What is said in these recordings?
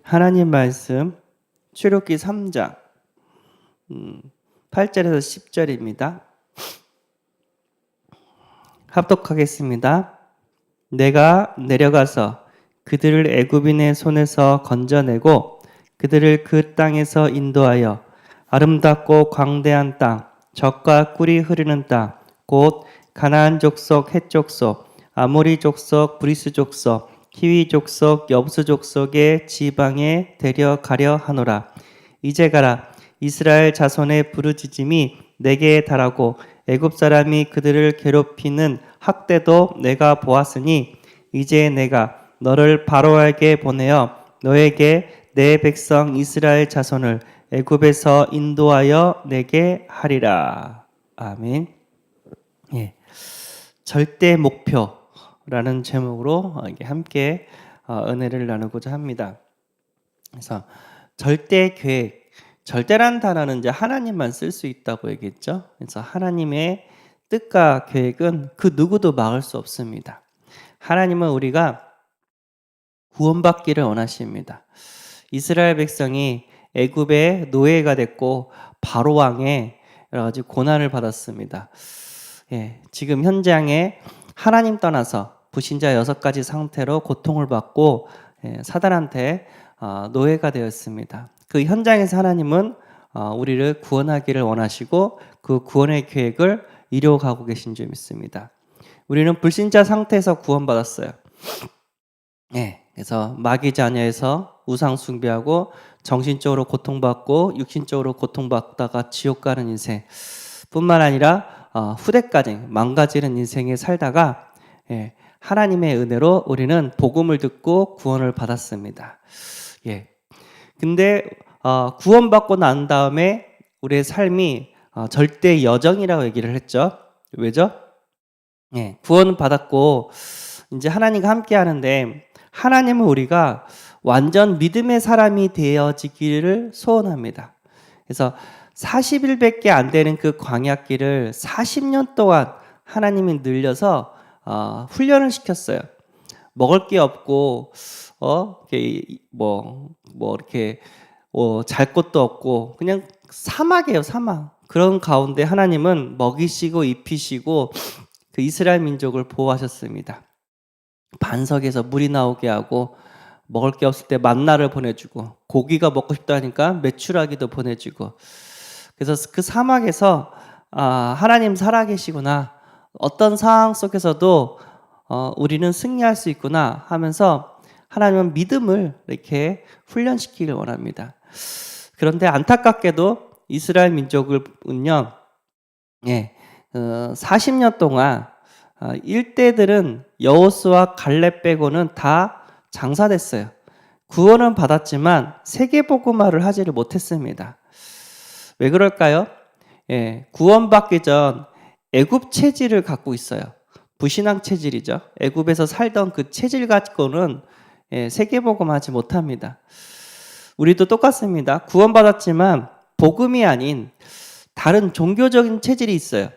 하나님 말씀 출애굽기 3장 8절에서 10절입니다. 합독하겠습니다. 내가 내려가서 그들을 애굽인의 손에서 건져내고 그들을 그 땅에서 인도하여 아름답고 광대한 땅, 젖과 꿀이 흐르는 땅, 곧 가나안 족속, 헷 족속, 아모리 족속, 브리스 족속, 히위 족속, 여부스 족속의 지방에 데려가려 하노라. 이제 가라. 이스라엘 자손의 부르짖음이 내게 달하고 애굽 사람이 그들을 괴롭히는 학대도 내가 보았으니 이제 내가 너를 바로에게 보내어 너에게 내 백성 이스라엘 자손을 애굽에서 인도하여 내게 하리라. 아멘. 예. 절대 목표라는 제목으로 함께 은혜를 나누고자 합니다. 그래서 절대 계획, 절대라는 단어는 이제 하나님만 쓸 수 있다고 얘기했죠. 그래서 하나님의 뜻과 계획은 그 누구도 막을 수 없습니다. 하나님은 우리가 구원받기를 원하십니다. 이스라엘 백성이 애굽의 노예가 됐고 바로 왕의 여러 가지 고난을 받았습니다. 예, 지금 현장에 하나님 떠나서 불신자 6가지 상태로 고통을 받고 사단한테 노예가 되었습니다. 그 현장에서 하나님은 우리를 구원하기를 원하시고 그 구원의 계획을 이루어가고 계신 줄 믿습니다. 우리는 불신자 상태에서 구원받았어요. 예, 그래서 마귀 자녀에서 우상 숭배하고 정신적으로 고통받고 육신적으로 고통받다가 지옥 가는 인생 뿐만 아니라 후대까지 망가지는 인생에 살다가 하나님의 은혜로 우리는 복음을 듣고 구원을 받았습니다. 예. 근데 구원받고 난 다음에 우리의 삶이 절대 여정이라고 얘기를 했죠. 왜죠? 예. 구원은 받았고 이제 하나님과 함께 하는데 하나님은 우리가 완전 믿음의 사람이 되어지기를 소원합니다. 그래서 40일밖에 안 되는 그 광야길을 40년 동안 하나님이 늘려서 훈련을 시켰어요. 먹을 게 없고 이렇게 잘 곳도 없고 그냥 사막이에요, 사막. 그런 가운데 하나님은 먹이시고 입히시고 그 이스라엘 민족을 보호하셨습니다. 반석에서 물이 나오게 하고 먹을 게 없을 때 만나를 보내주고 고기가 먹고 싶다니까 메추라기도 보내주고 그래서 그 사막에서 하나님 살아계시구나, 어떤 상황 속에서도 우리는 승리할 수 있구나 하면서 하나님은 믿음을 이렇게 훈련시키길 원합니다. 그런데 안타깝게도 이스라엘 민족은요 40년 동안 일대들은 여호수아 갈렙 빼고는 다 장사됐어요. 구원은 받았지만 세계복음화를 하지를 못했습니다. 왜 그럴까요? 구원받기 전 애굽 체질을 갖고 있어요. 불신앙 체질이죠. 애굽에서 살던 그 체질 갖고는 세계복음하지 못합니다. 우리도 똑같습니다. 구원받았지만 복음이 아닌 다른 종교적인 체질이 있어요.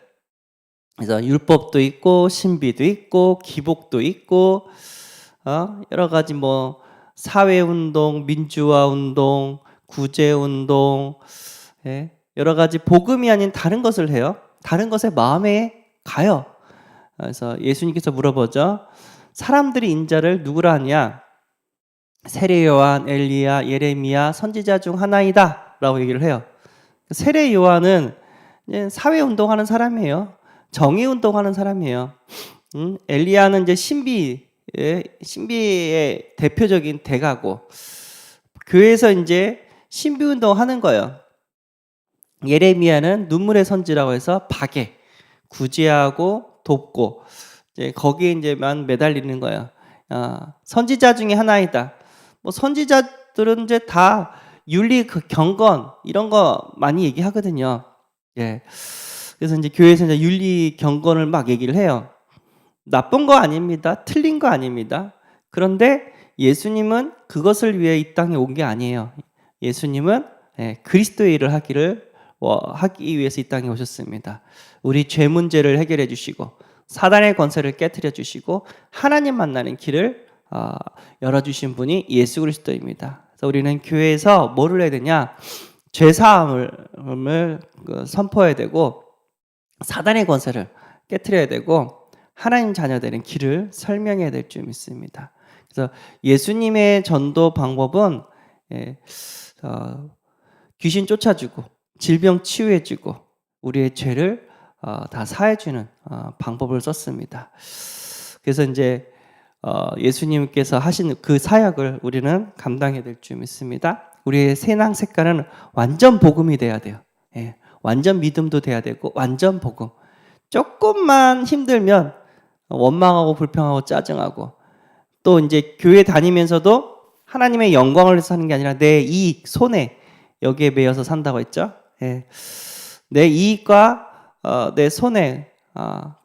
그래서 율법도 있고 신비도 있고 기복도 있고 여러 가지 사회운동, 민주화운동, 구제운동 여러 가지 복음이 아닌 다른 것을 해요. 다른 것에 마음에 가요. 그래서 예수님께서 물어보죠. 사람들이 인자를 누구라 하냐? 세례 요한, 엘리야, 예레미야, 선지자 중 하나이다 라고 얘기를 해요. 세례 요한은 사회운동하는 사람이에요. 정의운동하는 사람이에요. 엘리야는 이제 신비의 대표적인 대가고 교회에서 이제 신비운동 하는 거예요. 예레미야는 눈물의 선지라고 해서 박해, 구제하고 돕고 이제 거기에 이제만 매달리는 거예요. 선지자 중에 하나이다. 선지자들은 이제 다 윤리, 경건 이런 거 많이 얘기하거든요. 예. 그래서 이제 교회에서 이제 윤리, 경건을 막 얘기를 해요. 나쁜 거 아닙니다. 틀린 거 아닙니다. 그런데 예수님은 그것을 위해 이 땅에 온 게 아니에요. 예수님은 그리스도의 일을 하기 위해서 이 땅에 오셨습니다. 우리 죄 문제를 해결해 주시고 사단의 권세를 깨트려 주시고 하나님 만나는 길을 열어주신 분이 예수 그리스도입니다. 그래서 우리는 교회에서 뭐를 해야 되냐? 죄 사함을 선포해야 되고 사단의 권세를 깨트려야 되고 하나님 자녀 되는 길을 설명해야 될 줄 믿습니다. 그래서 예수님의 전도 방법은 귀신 쫓아주고 질병 치유해주고 우리의 죄를 다 사해주는 방법을 썼습니다. 그래서 이제 예수님께서 하신 그 사역을 우리는 감당해야 될 줄 믿습니다. 우리의 신앙 색깔은 완전 복음이 돼야 돼요. 예, 완전 믿음도 돼야 되고 완전 복음. 조금만 힘들면 원망하고 불평하고 짜증하고 또 이제 교회 다니면서도 하나님의 영광을 위해서 사는 게 아니라 내 이익, 손해 여기에 매여서 산다고 했죠. 예, 내 이익과 내 손해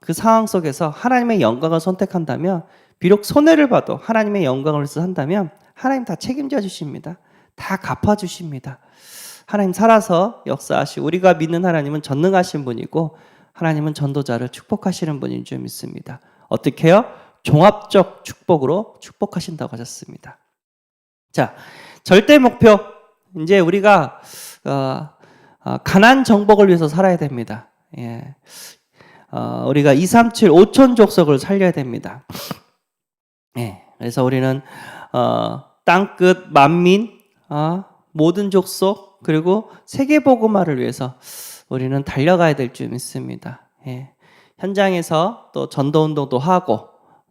그 상황 속에서 하나님의 영광을 선택한다면 비록 손해를 봐도 하나님의 영광을 위해서 산다면 하나님 다 책임져 주십니다. 다 갚아 주십니다. 하나님 살아서 역사하시고 우리가 믿는 하나님은 전능하신 분이고 하나님은 전도자를 축복하시는 분인 줄 믿습니다. 어떻게 해요? 종합적 축복으로 축복하신다고 하셨습니다. 자, 절대 목표. 이제 우리가 가난 정복을 위해서 살아야 됩니다. 예. 우리가 237 5천 족속을 살려야 됩니다. 예. 그래서 우리는 땅끝 만민 모든 족속 그리고 세계 복음화를 위해서 우리는 달려가야 될 줄 믿습니다. 예. 현장에서 또 전도 운동도 하고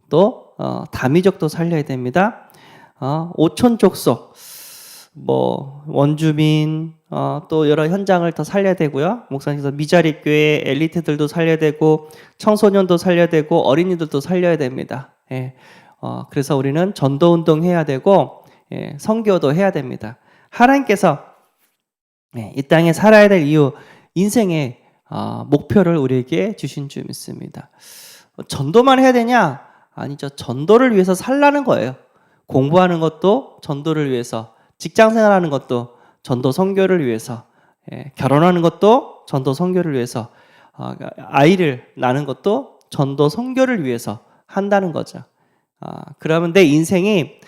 또 다민족도 살려야 됩니다. 5천 족속 뭐 원주민 또 여러 현장을 더 살려야 되고요. 목사님께서 미자립 교회 엘리트들도 살려야 되고 청소년도 살려야 되고 어린이들도 살려야 됩니다. 예. 그래서 우리는 전도 운동 해야 되고 선교도 해야 됩니다. 하나님께서 이 땅에 살아야 될 이유 인생의 목표를 우리에게 주신 줄 믿습니다. 전도만 해야 되냐? 아니죠. 전도를 위해서 살라는 거예요. 공부하는 것도 전도를 위해서, 직장 생활하는 것도 전도 선교를 위해서, 결혼하는 것도 전도 선교를 위해서, 아이를 낳는 것도 전도 선교를 위해서 한다는 거죠. 그러면 내 인생이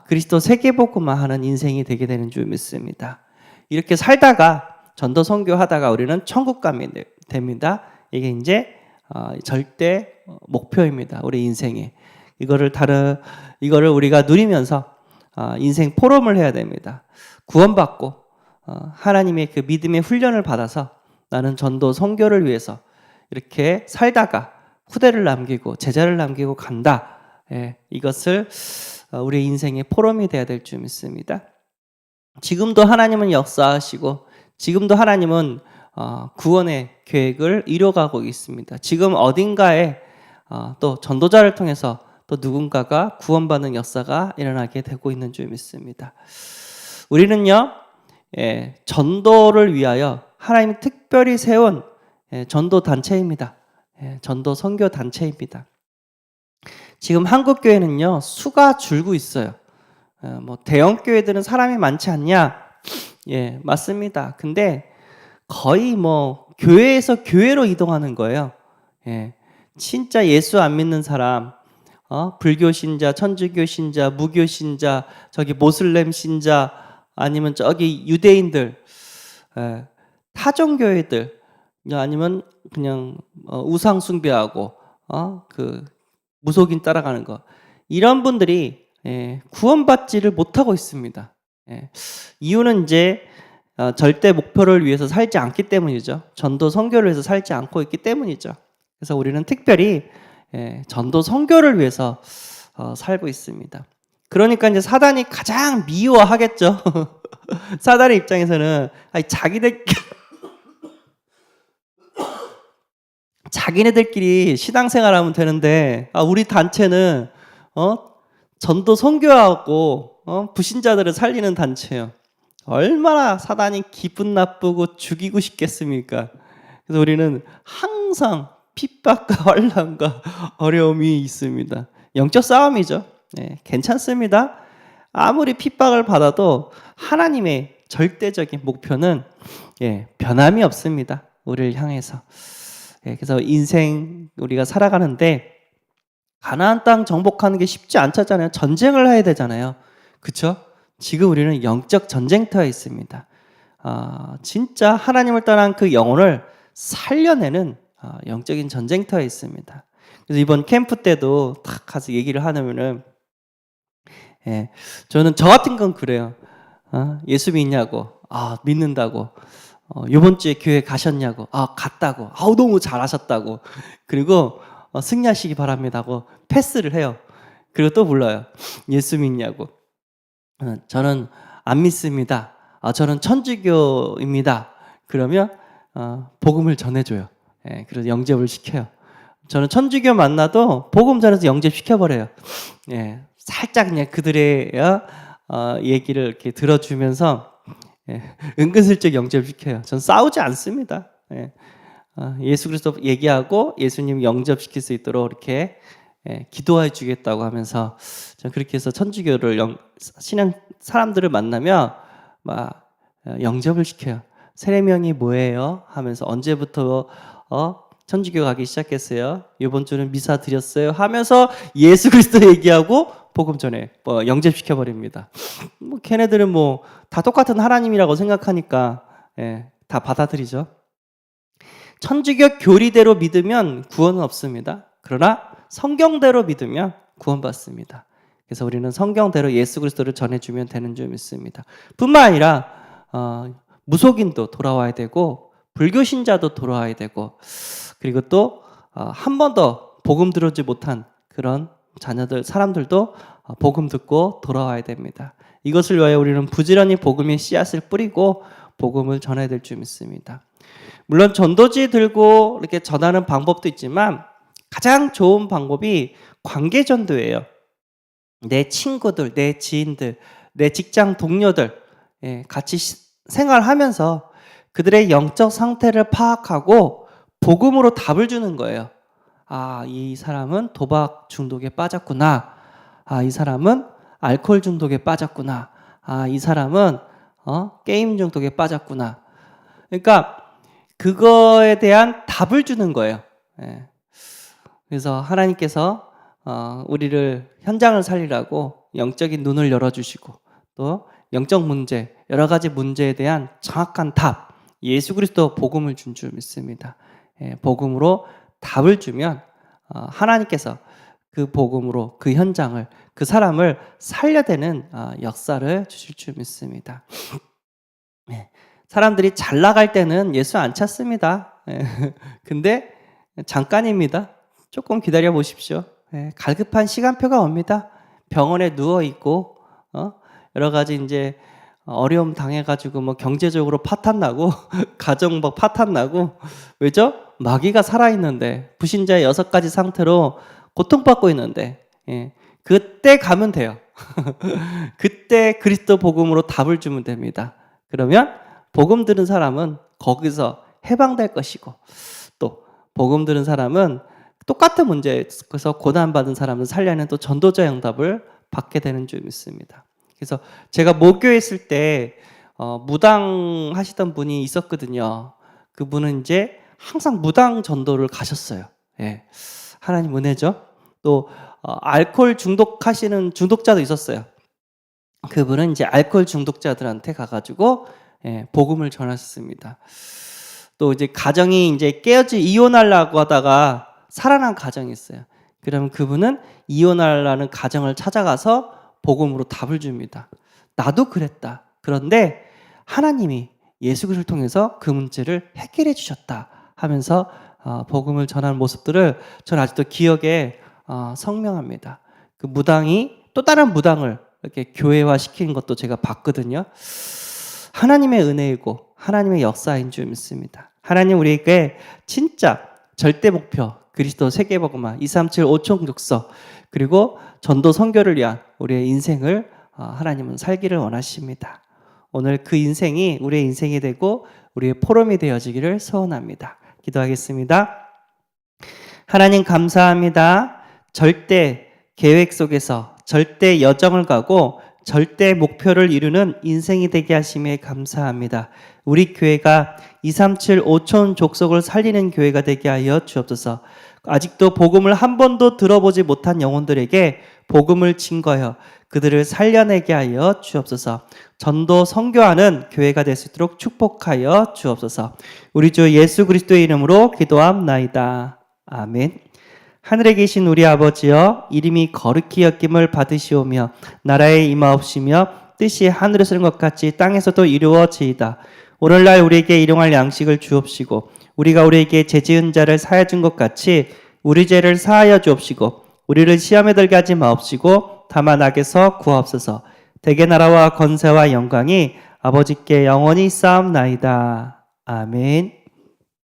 그리스도 세계복음화 하는 인생이 되게 되는 줄 믿습니다. 이렇게 살다가 전도 선교하다가 우리는 천국 가면 됩니다. 이게 이제 절대 목표입니다. 우리 인생에 이거를 우리가 누리면서 인생 포럼을 해야 됩니다. 구원받고 하나님의 그 믿음의 훈련을 받아서 나는 전도 선교를 위해서 이렇게 살다가 후대를 남기고 제자를 남기고 간다. 이것을 우리 인생의 포럼이 돼야 될 줄 믿습니다. 지금도 하나님은 역사하시고 지금도 하나님은 구원의 계획을 이뤄가고 있습니다. 지금 어딘가에 또 전도자를 통해서 또 누군가가 구원받는 역사가 일어나게 되고 있는 줄 믿습니다. 우리는요, 전도를 위하여 하나님이 특별히 세운 전도 단체입니다. 전도 선교 단체입니다. 지금 한국 교회는요 수가 줄고 있어요. 뭐 대형 교회들은 사람이 많지 않냐? 예, 맞습니다. 근데 거의 뭐 교회에서 교회로 이동하는 거예요. 예, 진짜 예수 안 믿는 사람, 불교 신자, 천주교 신자, 무교 신자, 저기 모슬렘 신자, 아니면 저기 유대인들, 타종 교회들, 아니면 그냥 우상 숭배하고 그 무속인 따라가는 거, 이런 분들이 구원받지를 못하고 있습니다. 이유는 이제 절대 목표를 위해서 살지 않기 때문이죠. 전도 선교를 위해서 살지 않고 있기 때문이죠. 그래서 우리는 특별히 전도 선교를 위해서 살고 있습니다. 그러니까 이제 사단이 가장 미워하겠죠. 사단의 입장에서는 자기네들끼리 신앙생활하면 되는데 우리 단체는 전도 선교하고 불신자들을 살리는 단체예요. 얼마나 사단이 기분 나쁘고 죽이고 싶겠습니까? 그래서 우리는 항상 핍박과 환난과 어려움이 있습니다. 영적 싸움이죠. 괜찮습니다. 아무리 핍박을 받아도 하나님의 절대적인 목표는 변함이 없습니다. 우리를 향해서. 그래서 인생 우리가 살아가는데 가나안 땅 정복하는 게 쉽지 않잖아요. 전쟁을 해야 되잖아요. 그렇죠? 지금 우리는 영적 전쟁터에 있습니다. 진짜 하나님을 떠난 그 영혼을 살려내는 영적인 전쟁터에 있습니다. 그래서 이번 캠프 때도 딱 가서 얘기를 하면은, 저는 저 같은 건 그래요. 예수 믿냐고, 믿는다고. 요번 주에 교회 가셨냐고, 갔다고, 너무 잘하셨다고. 그리고 승리하시기 바랍니다고 패스를 해요. 그리고 또 불러요. 예수 믿냐고. 저는 안 믿습니다. 저는 천주교입니다. 그러면 복음을 전해줘요. 그래서 영접을 시켜요. 저는 천주교 만나도 복음 전해서 영접시켜버려요. 살짝 그냥 그들의 얘기를 이렇게 들어주면서 은근슬쩍 영접시켜요. 전 싸우지 않습니다. 예수 그리스도 얘기하고 예수님 영접시킬 수 있도록 이렇게 기도해 주겠다고 하면서 저는 그렇게 해서 천주교를 신앙 사람들을 만나면 막 영접을 시켜요. 세례명이 뭐예요? 하면서 언제부터 천주교 가기 시작했어요? 이번 주는 미사 드렸어요? 하면서 예수 그리스도 얘기하고 복음 전에 영접시켜 버립니다. 걔네들은 다 똑같은 하나님이라고 생각하니까 다 받아들이죠. 천주교 교리대로 믿으면 구원은 없습니다. 그러나 성경대로 믿으면 구원받습니다. 그래서 우리는 성경대로 예수 그리스도를 전해주면 되는 줄 믿습니다. 뿐만 아니라 무속인도 돌아와야 되고 불교 신자도 돌아와야 되고 그리고 또 한 번도 복음 들어오지 못한 그런 자녀들 사람들도 복음 듣고 돌아와야 됩니다. 이것을 위하여 우리는 부지런히 복음의 씨앗을 뿌리고 복음을 전해야 될 줄 믿습니다. 물론 전도지 들고 이렇게 전하는 방법도 있지만 가장 좋은 방법이 관계 전도예요. 내 친구들, 내 지인들, 내 직장 동료들 같이 생활하면서 그들의 영적 상태를 파악하고 복음으로 답을 주는 거예요. 이 사람은 도박 중독에 빠졌구나. 이 사람은 알코올 중독에 빠졌구나. 이 사람은 게임 중독에 빠졌구나. 그러니까 그거에 대한 답을 주는 거예요. 그래서 하나님께서 우리를 현장을 살리라고 영적인 눈을 열어주시고 또 영적 문제, 여러 가지 문제에 대한 정확한 답, 예수 그리스도 복음을 준 줄 믿습니다. 복음으로 답을 주면 하나님께서 그 복음으로 그 현장을, 그 사람을 살려내는 역사를 주실 줄 믿습니다. 사람들이 잘 나갈 때는 예수 안 찾습니다. 근데 잠깐입니다. 조금 기다려 보십시오. 갈급한 시간표가 옵니다. 병원에 누워 있고 여러 가지 이제 어려움 당해가지고 경제적으로 파탄 나고 가정 파탄 나고 왜죠? 마귀가 살아 있는데 불신자의 6가지 상태로 고통받고 있는데 그때 가면 돼요. 그때 그리스도 복음으로 답을 주면 됩니다. 그러면 복음 들은 사람은 거기서 해방될 것이고 또 복음 들은 사람은 똑같은 문제에서 고난받은 사람을 살려내는 또 전도자 응답을 받게 되는 줄 믿습니다. 그래서 제가 모교에 있을 때 무당 하시던 분이 있었거든요. 그분은 이제 항상 무당 전도를 가셨어요. 하나님 은혜죠. 또 알코올 중독하시는 중독자도 있었어요. 그분은 이제 알코올 중독자들한테 가가지고 복음을 전하셨습니다. 또 이제 가정이 이제 깨어지 이혼하려고 하다가 살아난 가정이 있어요. 그러면 그분은 이혼하려는 가정을 찾아가서 복음으로 답을 줍니다. 나도 그랬다. 그런데 하나님이 예수 그리스도를 통해서 그 문제를 해결해 주셨다 하면서 복음을 전하는 모습들을 저는 아직도 기억에 성명합니다. 그 무당이 또 다른 무당을 이렇게 교회화 시키는 것도 제가 봤거든요. 하나님의 은혜이고 하나님의 역사인 줄 믿습니다. 하나님 우리에게 진짜 절대 목표 그리스도 세계복음화 237 5총 족서 그리고 전도 선교를 위한 우리의 인생을 하나님은 살기를 원하십니다. 오늘 그 인생이 우리의 인생이 되고 우리의 포럼이 되어지기를 소원합니다. 기도하겠습니다. 하나님 감사합니다. 절대 계획 속에서 절대 여정을 가고 절대 목표를 이루는 인생이 되게 하심에 감사합니다. 우리 교회가 237 5천 족속을 살리는 교회가 되게 하여 주옵소서. 아직도 복음을 한 번도 들어보지 못한 영혼들에게 복음을 증거하여 그들을 살려내게 하여 주옵소서. 전도 선교하는 교회가 될 수 있도록 축복하여 주옵소서. 우리 주 예수 그리스도의 이름으로 기도함나이다. 아멘. 하늘에 계신 우리 아버지여, 이름이 거룩히 여김을 받으시오며 나라에 임하옵시며 뜻이 하늘에서 이룬 것 같이 땅에서도 이루어지이다. 오늘날 우리에게 일용할 양식을 주옵시고 우리가 우리에게 죄 지은 자를 사하여 준 것 같이 우리 죄를 사하여 주옵시고 우리를 시험에 들게 하지 마옵시고 다만 악에서 구하옵소서. 대개 나라와 권세와 영광이 아버지께 영원히 쌓옵나이다. 아멘.